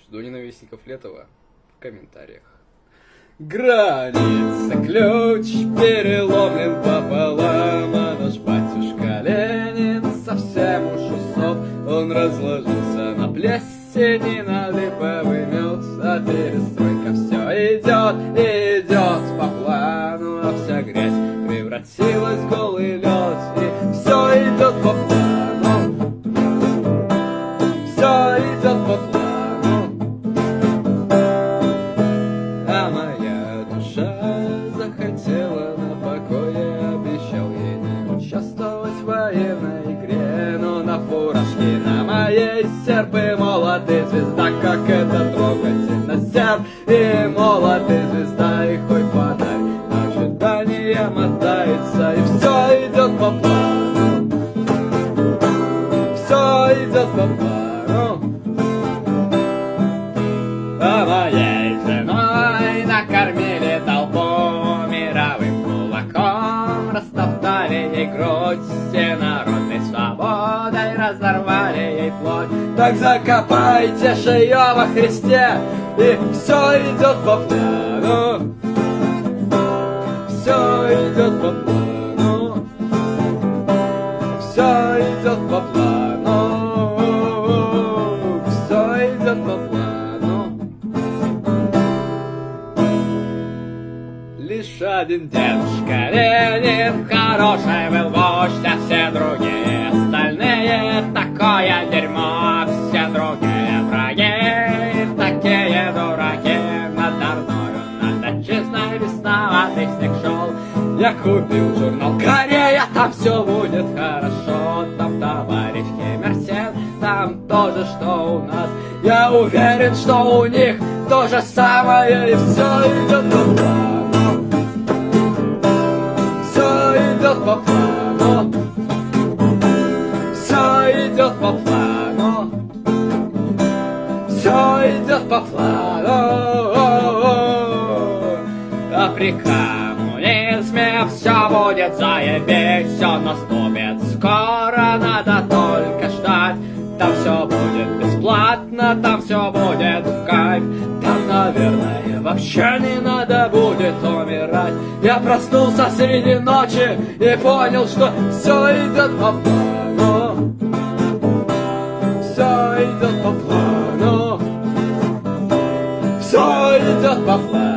Жду ненавистников Летова в комментариях. Граница, ключ переломлен пополам, а наш батюшка Ленин совсем уж усох. Он разложился на плесени, на липовый мед, а перестройка все идет и идет по плану, а вся грязь превратилась в голый лед, и все идет по плану, все идет по плану. А моя душа захотела на покое, обещал ей не участвовать в военной игре, но на фуражке на моей серп и молот и звезда, как это трогательно, серп и молот и звезда, и хоть фонарь ожидание мотается, и все идет по плану, все идет по плану. А моей женой накормили толпу мировым кулаком, растоптали ей грудь всенародной свободой, разорвали ей плоть. Так закопайте же ее во Христе, и все идет по плану, все идет по плану, все идет по плану, все идет по плану. Лишь один дедушка Ленин хороший был вождь, а все другие остальные такое дерьмо, все другие враги, такие дураки. Над Ордою, над отчизной весноватый снег шел. Я купил журнал «Корея», там все будет хорошо, там товарищ Киммерсен, там тоже, что у нас. Я уверен, что у них то же самое, и все идет по плану, все идет по плану, все идет по плану, все идет по плану. А при коммунизме все будет заебись, все наступит скоро, надо только ждать. Там все будет бесплатно, там все будет в кайф, там, наверное, вообще не надо будет умирать. Я проснулся среди ночи и понял, что все идет по плану, все идет по плану, все идет по плану.